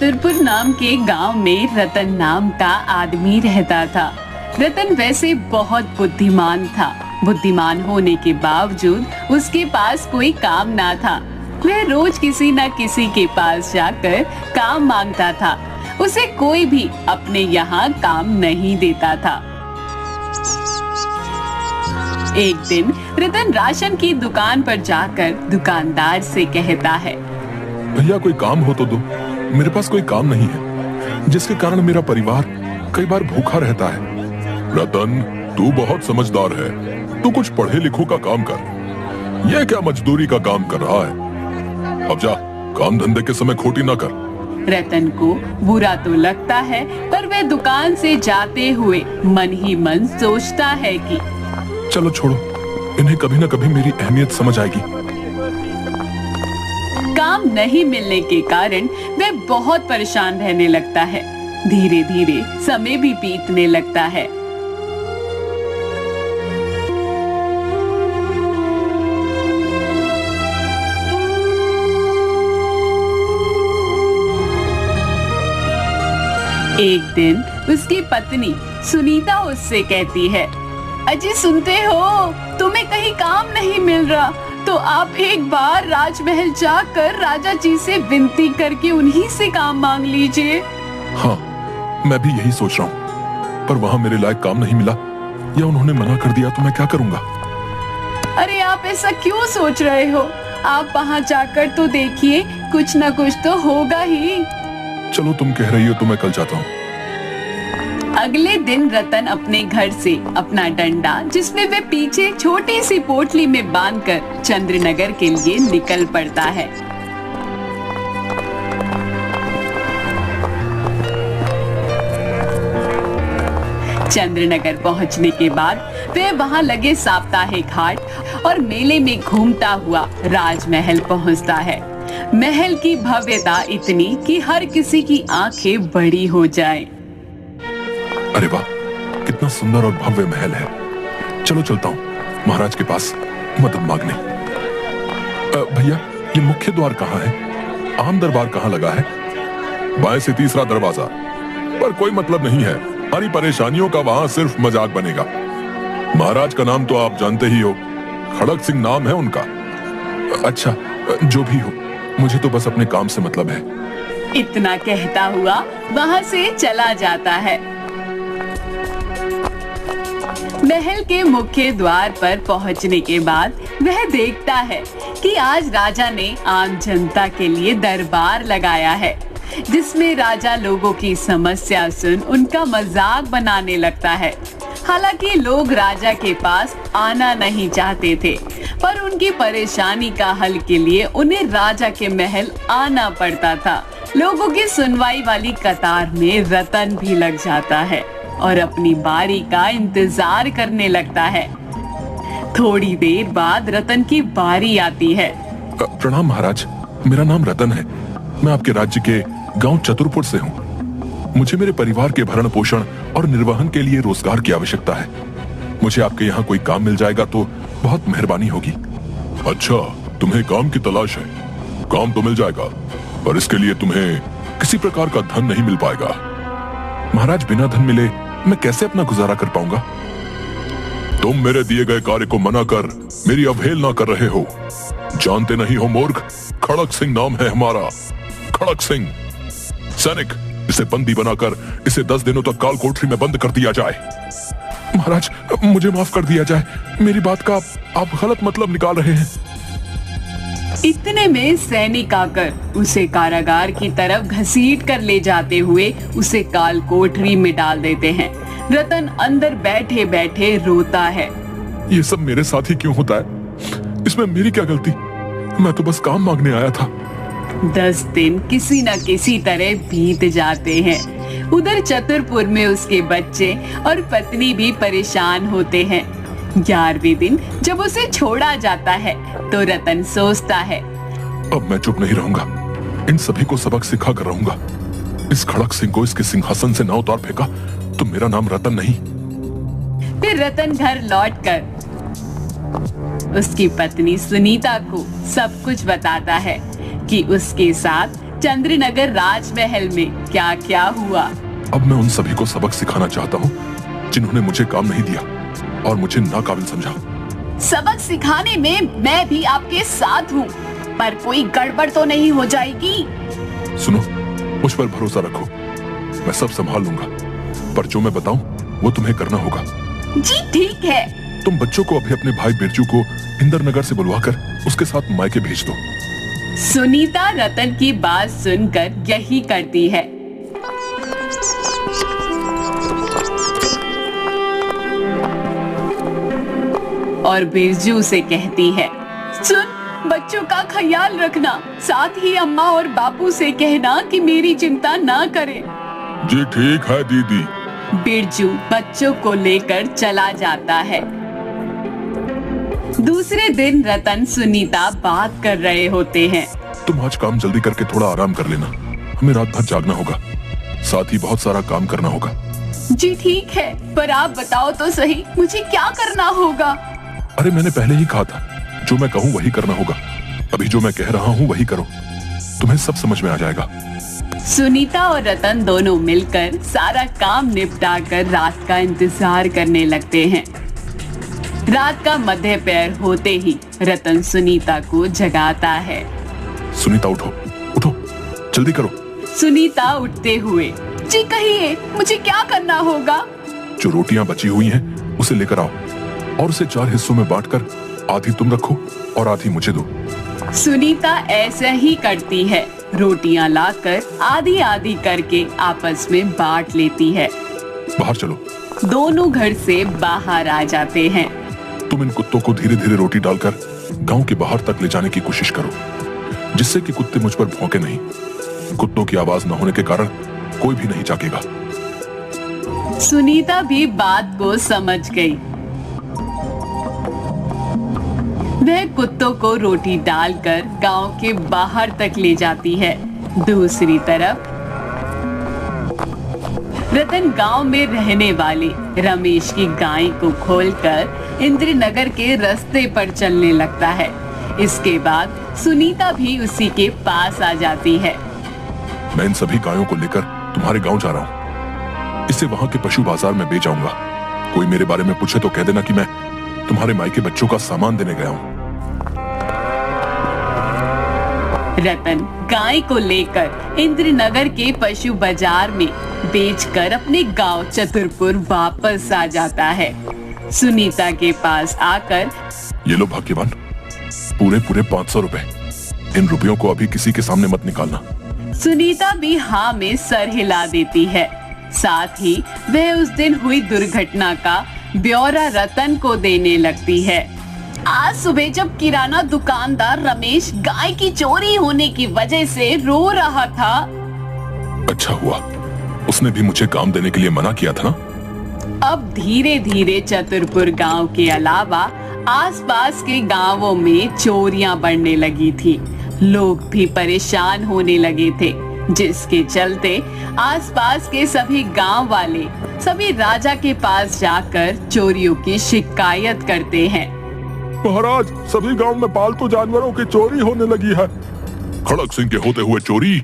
चतुरपुर नाम के गांव में रतन नाम का आदमी रहता था। रतन वैसे बहुत बुद्धिमान था। बुद्धिमान होने के बावजूद उसके पास कोई काम ना था। वह रोज किसी न किसी के पास जाकर काम मांगता था। उसे कोई भी अपने यहाँ काम नहीं देता था। एक दिन रतन राशन की दुकान पर जाकर दुकानदार से कहता है, भैया कोई काम हो तो दो, मेरे पास कोई काम नहीं है जिसके कारण मेरा परिवार कई बार भूखा रहता है। रतन, तू बहुत समझदार है, तू कुछ पढ़े लिखो का काम कर। यह क्या मजदूरी का काम कर रहा है? अब जा, काम धंधे के समय खोटी ना कर। रतन को बुरा तो लगता है, पर वह दुकान से जाते हुए मन ही मन सोचता है कि चलो छोड़ो, इन्हें कभी न कभी मेरी अहमियत समझ आएगी। काम नहीं मिलने के कारण वह बहुत परेशान रहने लगता है। धीरे धीरे समय भी बीतने लगता है। एक दिन उसकी पत्नी सुनीता उससे कहती है, अजी सुनते हो, तुम्हें कहीं काम नहीं मिल रहा तो आप एक बार राजमहल जाकर राजा जी से विनती करके उन्हीं से काम मांग लीजिए। हाँ, मैं भी यही सोच रहा हूँ, पर वहाँ मेरे लायक काम नहीं मिला या उन्होंने मना कर दिया तो मैं क्या करूँगा? अरे आप ऐसा क्यों सोच रहे हो? आप वहाँ जाकर तो देखिए, कुछ न कुछ तो होगा ही। चलो तुम कह रही हो तो मैं कल जाता हूँ। अगले दिन रतन अपने घर से अपना डंडा, जिसमें वह पीछे छोटी सी पोटली में बांधकर चंद्रनगर के लिए निकल पड़ता है। चंद्रनगर पहुंचने के बाद वह वहां लगे साप्ताहिक हाट और मेले में घूमता हुआ राजमहल पहुंचता है। महल की भव्यता इतनी कि हर किसी की आंखें बड़ी हो जाए। अरे वाह, कितना सुंदर और भव्य महल है। चलो चलता हूँ महाराज के पास मदद मांगने। भैया, ये मुख्य द्वार कहाँ है? आम दरबार कहाँ लगा है? बाएं से तीसरा दरवाजा। पर कोई मतलब नहीं है, हमारी परेशानियों का वहाँ सिर्फ मजाक बनेगा। महाराज का नाम तो आप जानते ही हो, खड़क सिंह नाम है उनका। अच्छा, जो भी हो, मुझे तो बस अपने काम से मतलब है। इतना कहता हुआ वहाँ से चला जाता है। महल के मुख्य द्वार पर पहुंचने के बाद वह देखता है कि आज राजा ने आम जनता के लिए दरबार लगाया है, जिसमें राजा लोगों की समस्या सुन उनका मजाक बनाने लगता है। हालांकि लोग राजा के पास आना नहीं चाहते थे, पर उनकी परेशानी का हल के लिए उन्हें राजा के महल आना पड़ता था। लोगों की सुनवाई वाली कतार में रतन भी लग जाता है और अपनी बारी का इंतजार करने लगता है। थोड़ी देर बाद रतन की बारी आती है। प्रणाम महाराज, मेरा नाम रतन है। मैं आपके राज्य के गांव चतुरपुर से हूँ। मुझे मेरे परिवार के भरण पोषण और निर्वहन के लिए रोजगार की आवश्यकता है। मुझे आपके यहाँ कोई काम मिल जाएगा तो बहुत मेहरबानी होगी। अच्छा, तुम्हें काम की तलाश है? काम तो मिल जाएगा, पर इसके लिए तुम्हें किसी प्रकार का धन नहीं मिल पाएगा। महाराज, बिना धन मिले मैं कैसे अपना गुजारा कर पाऊंगा? तुम मेरे दिए गए कार्य को मना कर मेरी अवहेलना कर रहे हो। जानते नहीं हो मूर्ख, खड़क सिंह नाम है हमारा। खड़क सिंह। सैनिक, इसे बंदी बनाकर इसे 10 दिनों तक काल कोठरी में बंद कर दिया जाए। महाराज, मुझे माफ कर दिया जाए, मेरी बात का आप गलत मतलब निकाल रहे हैं। इतने में सैनिक आकर उसे कारागार की तरफ घसीट कर ले जाते हुए उसे काल कोठरी में डाल देते हैं। रतन अंदर बैठे बैठे रोता है। ये सब मेरे साथ ही क्यों होता है? इसमें मेरी क्या गलती? मैं तो बस काम मांगने आया था। 10 दिन किसी न किसी तरह बीत जाते हैं। उधर चतुरपुर में उसके बच्चे और पत्नी भी परेशान होते हैं। 11वें दिन जब उसे छोड़ा जाता है तो रतन सोचता है, अब मैं चुप नहीं रहूंगा, इन सभी को सबक सिखा कर रहूंगा। इस खड़क सिंह को इसके सिंहासन से ना उतार फेंका तो मेरा नाम रतन नहीं। फिर रतन घर लौटकर उसकी पत्नी सुनीता को सब कुछ बताता है कि उसके साथ चंद्रनगर राजमहल में क्या क्या हुआ। अब मैं उन सभी को सबक सिखाना चाहता हूँ जिन्होंने मुझे काम नहीं दिया और मुझे नाकाबिल समझा। सबक सिखाने में मैं भी आपके साथ हूँ, पर कोई गड़बड़ तो नहीं हो जाएगी। सुनो, मुझ पर भरोसा रखो, मैं सब संभाल लूंगा, पर जो मैं बताऊं वो तुम्हें करना होगा। जी ठीक है। तुम बच्चों को अभी अपने भाई बिरजू को इंद्रनगर से बुलवाकर उसके साथ मायके भेज दो। सुनीता रतन की बात सुनकर यही करती है। और बिरजू से कहती है, सुन, बच्चों का ख्याल रखना, साथ ही अम्मा और बापू से कहना कि मेरी चिंता ना करें। जी ठीक है दीदी। बिरजू बच्चों को लेकर चला जाता है। दूसरे दिन रतन सुनीता बात कर रहे होते हैं। तुम आज काम जल्दी करके थोड़ा आराम कर लेना, हमें रात भर जागना होगा, साथ ही बहुत सारा काम करना होगा। जी ठीक है, पर आप बताओ तो सही, मुझे क्या करना होगा? अरे मैंने पहले ही कहा था, जो मैं कहूँ वही करना होगा। अभी जो मैं कह रहा हूँ वही करो, तुम्हें सब समझ में आ जाएगा। सुनीता और रतन दोनों मिलकर सारा काम निपटाकर रात का इंतजार करने लगते हैं। रात का मध्य पैर होते ही रतन सुनीता को जगाता है। सुनीता उठो, उठो, जल्दी करो। सुनीता उठते हुए, जी कहिए, मुझे क्या करना होगा? जो रोटियां बची हुई हैं उसे लेकर आओ और उसे 4 हिस्सों में बांटकर आधी तुम रखो और आधी मुझे दो। सुनीता ऐसा ही करती है, रोटियां लाकर आधी आधी करके आपस में बांट लेती है। बाहर चलो। दोनों घर से बाहर आ जाते हैं। तुम इन कुत्तों को धीरे धीरे रोटी डालकर गांव के बाहर तक ले जाने की कोशिश करो, जिससे कि कुत्ते मुझ पर भौंके नहीं। कुत्तों की आवाज न होने के कारण कोई भी नहीं जागेगा। सुनीता भी बात को समझ गई। वह कुत्तों को रोटी डालकर गांव के बाहर तक ले जाती है। दूसरी तरफ रतन गांव में रहने वाले रमेश की गाय को खोलकर इंद्रनगर के रास्ते पर चलने लगता है। इसके बाद सुनीता भी उसी के पास आ जाती है। मैं इन सभी गायों को लेकर तुम्हारे गांव जा रहा हूँ, इसे वहां के पशु बाजार में बेच आऊंगा। कोई मेरे बारे में पूछे तो कह देना कि मैं तुम्हारे मायके बच्चों का सामान देने गया हूँ। रतन गाय को लेकर इंद्रनगर के पशु बाजार में बेचकर अपने गांव चतुरपुर वापस आ जाता है। सुनीता के पास आकर, ये लो भाग्यवान, पूरे 500 रुपए। इन रुपयों को अभी किसी के सामने मत निकालना। सुनीता भी हाँ में सर हिला देती है। साथ ही वह उस दिन हुई दुर्घटना का ब्यौरा रतन को देने लगती है। आज सुबह जब किराना दुकानदार रमेश गाय की चोरी होने की वजह से रो रहा था। अच्छा हुआ, उसने भी मुझे काम देने के लिए मना किया था ना। अब धीरे धीरे चतुरपुर गांव के अलावा आसपास के गांवों में चोरियां बढ़ने लगी थी। लोग भी परेशान होने लगे थे, जिसके चलते आसपास के सभी गांव वाले सभी राजा के पास जाकर चोरियों की शिकायत करते हैं। महाराज, सभी गांव में पालतू जानवरों की चोरी होने लगी है। खड़क सिंह के होते हुए चोरी?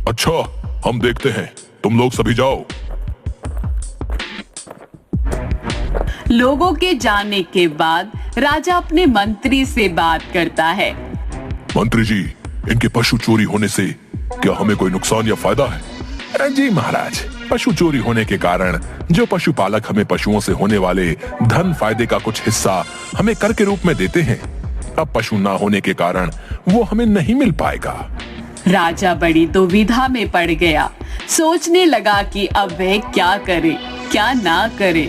अच्छा, हम देखते हैं, तुम लोग सभी जाओ। लोगों के जाने के बाद राजा अपने मंत्री से बात करता है। मंत्री जी, इनके पशु चोरी होने से क्या हमें कोई नुकसान या फायदा है? जी महाराज, पशु चोरी होने के कारण जो पशुपालक हमें पशुओं से होने वाले धन फायदे का कुछ हिस्सा हमें कर के रूप में देते हैं, अब पशु ना होने के कारण वो हमें नहीं मिल पाएगा। राजा बड़ी दुविधा में पड़ गया। सोचने लगा कि अब वह क्या करे, क्या ना करे।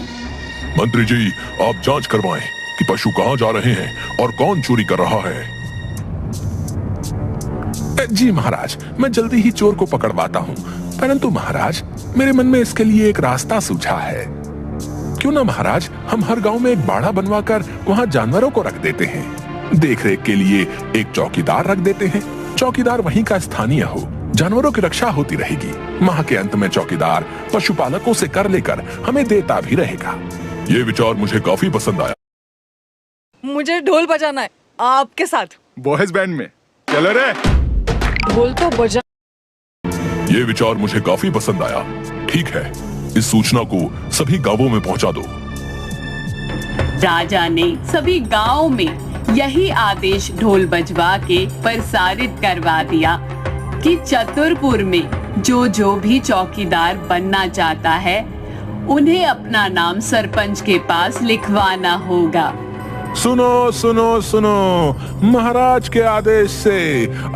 मंत्री जी, आप जांच करवाएं कि पशु कहाँ जा रहे हैं और कौन चोरी कर रहा है। जी महाराज, मैं जल्दी ही चोर को पकड़वाता हूँ, परंतु महाराज, मेरे मन में इसके लिए एक रास्ता सूझा है। क्यों ना महाराज, हम हर गांव में एक बाड़ा बनवाकर वहाँ जानवरों को रख देते हैं। देखरेख के लिए एक चौकीदार रख देते हैं। चौकीदार वहीं का स्थानीय हो, जानवरों की रक्षा होती रहेगी। माह के अंत में चौकीदार पशुपालकों से कर लेकर हमें देता भी रहेगा। ये विचार मुझे काफी पसंद आया। मुझे ढोल बजाना है आपके साथ। बॉयज बैंड में चलो रे। बोल तो बजा। ये विचार मुझे काफी पसंद आया। ठीक है, इस सूचना को सभी गांवों में पहुंचा दो। राजा ने सभी गांवों में यही आदेश ढोल बजवा के प्रसारित करवा दिया कि चतुरपुर में जो भी चौकीदार बनना चाहता है उन्हें अपना नाम सरपंच के पास लिखवाना होगा। सुनो सुनो सुनो, महाराज के आदेश से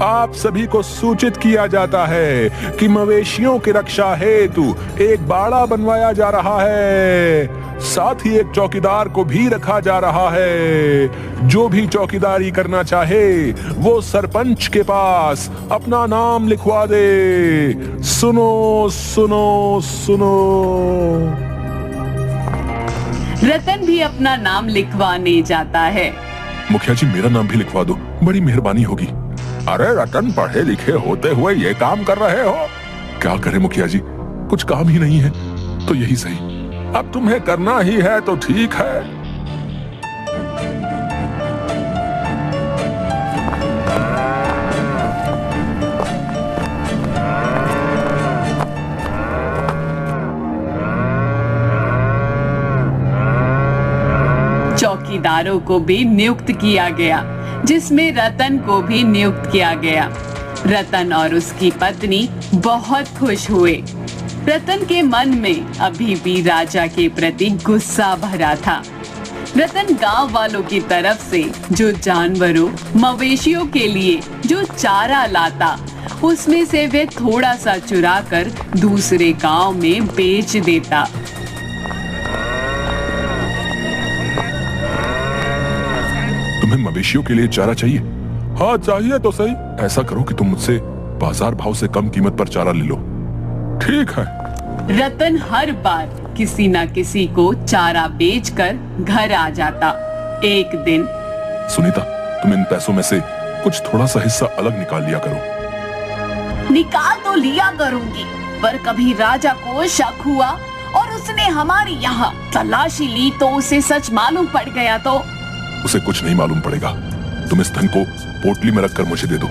आप सभी को सूचित किया जाता है कि मवेशियों की रक्षा हेतु एक बाड़ा बनवाया जा रहा है। साथ ही एक चौकीदार को भी रखा जा रहा है। जो भी चौकीदारी करना चाहे वो सरपंच के पास अपना नाम लिखवा दे। सुनो सुनो सुनो। रतन भी अपना नाम लिखवाने जाता है। मुखिया जी, मेरा नाम भी लिखवा दो, बड़ी मेहरबानी होगी। अरे रतन, पढ़े लिखे होते हुए ये काम कर रहे हो? क्या करें मुखिया जी, कुछ काम ही नहीं है तो यही सही। अब तुम्हें करना ही है तो ठीक है। चौकीदारों को भी नियुक्त किया गया, जिसमें रतन को भी नियुक्त किया गया। रतन और उसकी पत्नी बहुत खुश हुए। रतन के मन में अभी भी राजा के प्रति गुस्सा भरा था। रतन गांव वालों की तरफ से जो जानवरों मवेशियों के लिए जो चारा लाता उसमें से वे थोड़ा सा चुरा कर दूसरे गांव में बेच देता। तुम्हें मवेशियों के लिए चारा चाहिए? हाँ चाहिए तो सही। ऐसा करो कि तुम मुझसे बाजार भाव से कम कीमत पर चारा ले लो। ठीक है। रतन हर बार किसी न किसी को चारा बेचकर घर आ जाता। एक दिन, सुनीता, तुम इन पैसों में से कुछ थोड़ा सा हिस्सा अलग निकाल लिया करो। निकाल तो लिया करूंगी, पर कभी राजा को शक हुआ और उसने हमारे यहाँ तलाशी ली तो उसे सच मालूम पड़ गया तो? उसे कुछ नहीं मालूम पड़ेगा। तुम इस धन को पोटली में रखकर मुझे दे दो।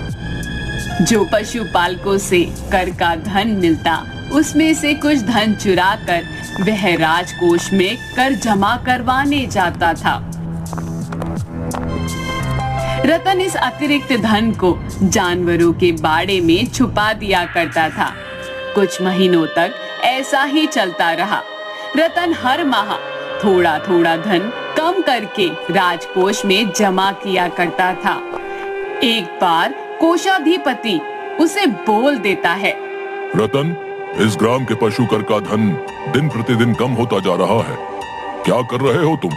जो पशुपालकों से कर का धन मिलता उसमें से कुछ धन चुरा कर वह राजकोष में कर जमा करवाने जाता था। रतन इस अतिरिक्त धन को जानवरों के बाड़े में छुपा दिया करता था। कुछ महीनों तक ऐसा ही चलता रहा। रतन हर माह थोड़ा थोड़ा धन कम करके राजकोष में जमा किया करता था। एक बार कोषाधिपति उसे बोल देता है, रतन, इस ग्राम के पशु कर का धन दिन प्रतिदिन कम होता जा रहा है। क्या कर रहे हो तुम?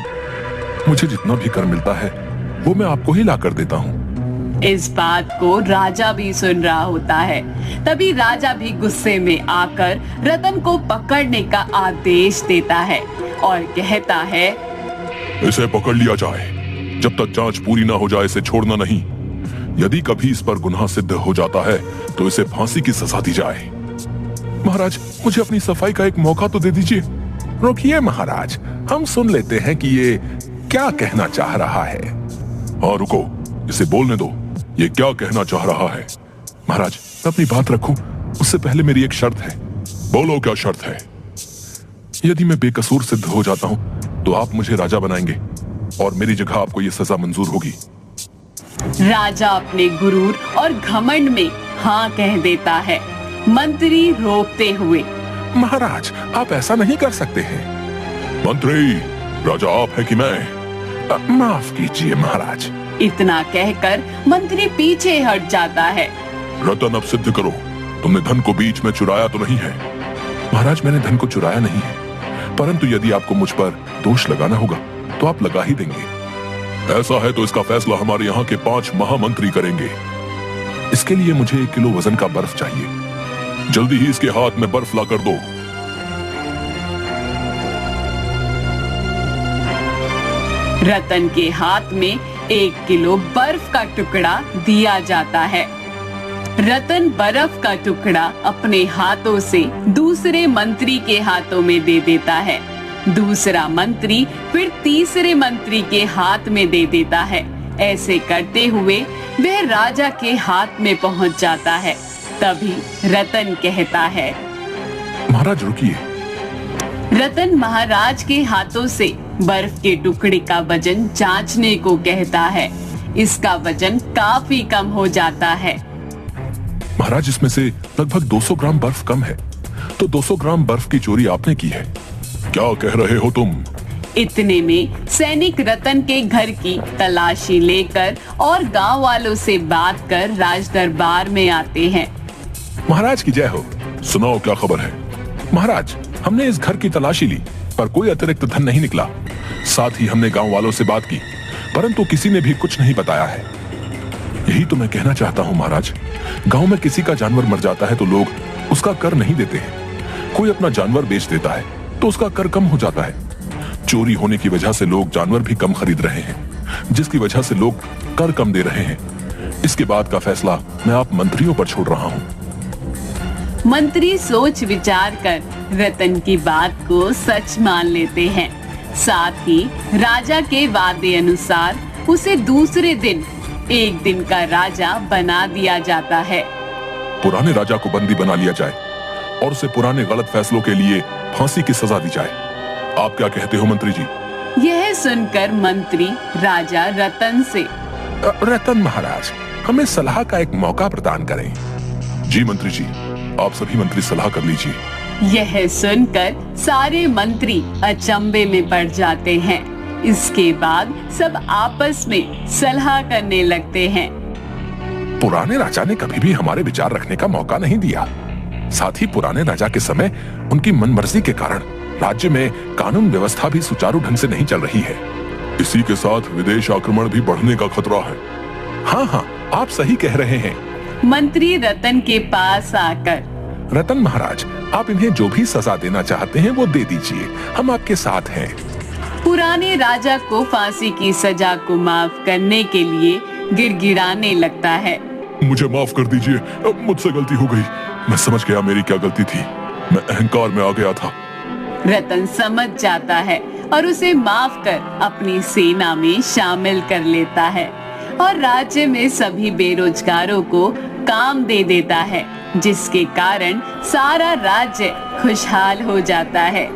मुझे जितना भी कर मिलता है वो मैं आपको ही ला कर देता हूँ। इस बात को राजा भी सुन रहा होता है। तभी राजा भी गुस्से में आकर रतन को पकड़ने का आदेश देता है और कहता है, इसे पकड़ लिया जाए। जब तक जांच पूरी ना हो जाए इसे छोड़ना नहीं। यदि कभी इस पर गुनाह सिद्ध हो जाता है तो इसे फांसी की सजा दी जाए। महाराज, मुझे अपनी सफाई का एक मौका तो दे दीजिए। रुकिए महाराज, हम सुन लेते हैं कि ये क्या कहना चाह रहा है। हाँ रुको, इसे बोलने दो। ये क्या कहना चाह रहा है? महाराज, मैं अपनी बात रखूं उससे पहले मेरी एक शर्त है। बोलो, क्या शर्त है? यदि मैं बेकसूर सिद्ध हो जाता हूं तो आप मुझे राजा बनाएंगे और मेरी जगह आपको ये सजा मंजूर होगी। राजा अपने गुरूर और घमंड में हाँ कह देता है। मंत्री रोकते हुए, महाराज, आप ऐसा नहीं कर सकते हैं। मंत्री, राजा आप है कि मैं? माफ कीजिए महाराज। इतना कहकर मंत्री पीछे हट जाता है। रतन, अब सिद्ध करो, तुमने धन को बीच में चुराया तो नहीं है? महाराज, मैंने धन को चुराया नहीं है, परंतु यदि आपको मुझ पर दोष लगाना होगा तो आप लगा ही देंगे। ऐसा है तो इसका फैसला हमारे यहाँ के 5 महामंत्री करेंगे। इसके लिए मुझे 1 किलो वजन का बर्फ चाहिए। जल्दी ही इसके हाथ में बर्फ ला कर दो। रतन के हाथ में 1 किलो बर्फ का टुकड़ा दिया जाता है। रतन बर्फ का टुकड़ा अपने हाथों से दूसरे मंत्री के हाथों में दे देता है। दूसरा मंत्री फिर तीसरे मंत्री के हाथ में दे देता है। ऐसे करते हुए वह राजा के हाथ में पहुंच जाता है। तभी रतन कहता है, महाराज रुकिए। रतन महाराज के हाथों से बर्फ के टुकड़े का वजन जांचने को कहता है। इसका वजन काफी कम हो जाता है। महाराज इसमें से लगभग 200 ग्राम बर्फ कम है, तो 200 ग्राम बर्फ की चोरी आपने की है। क्या कह रहे हो तुम? इतने में सैनिक रतन के घर की तलाशी लेकर और गांव वालों से बात कर राज दरबार में आते हैं। महाराज की जय हो। सुनाओ क्या खबर है? महाराज, हमने इस घर की तलाशी ली पर कोई अतिरिक्त धन नहीं निकला। साथ ही हमने गांव वालों से बात की परंतु किसी ने भी कुछ नहीं बताया है। यही तो मैं कहना चाहता हूँ महाराज। गांव में किसी का जानवर मर जाता है तो लोग उसका कर नहीं देते हैं। कोई अपना जानवर बेच देता है तो उसका कर कम हो जाता है। चोरी होने की वजह से लोग जानवर भी कम खरीद रहे हैं, जिसकी वजह से लोग कर कम दे रहे हैं। इसके बाद का फैसला मैं आप मंत्रियों पर छोड़ रहा हूँ। मंत्री सोच विचार कर रतन की बात को सच मान लेते हैं। साथ ही राजा के वादे अनुसार उसे दूसरे दिन एक दिन का राजा बना दिया जाता है। पुराने राजा को बंदी बना लिया जाए और उसे पुराने गलत फैसलों के लिए फांसी की सजा दी जाए। आप क्या कहते हो मंत्री जी? यह सुनकर मंत्री राजा रतन से, रतन महाराज, हमें सलाह का एक मौका प्रदान करें। जी मंत्री जी, आप सभी मंत्री सलाह कर लीजिए। यह सुनकर सारे मंत्री अचंभे में पड़ जाते हैं। इसके बाद सब आपस में सलाह करने लगते हैं। पुराने राजा ने कभी भी हमारे विचार रखने का मौका नहीं दिया। साथ ही पुराने राजा के समय उनकी मनमर्जी के कारण राज्य में कानून व्यवस्था भी सुचारू ढंग से नहीं चल रही है। इसी के साथ विदेश आक्रमण भी बढ़ने का खतरा है। हाँ हाँ, आप सही कह रहे हैं। मंत्री रतन के पास आकर, रतन महाराज, आप इन्हें जो भी सजा देना चाहते हैं वो दे दीजिए, हम आपके साथ हैं। पुराने राजा को फांसी की सजा को माफ करने के लिए गिड़गिड़ाने लगता है। मुझे माफ कर दीजिए, मुझसे गलती हो गई। मैं समझ गया मेरी क्या गलती थी। मैं अहंकार में आ गया था। रतन समझ जाता है और उसे माफ कर अपनी सेना में शामिल कर लेता है और राज्य में सभी बेरोजगारों को काम दे देता है, जिसके कारण सारा राज्य खुशहाल हो जाता है।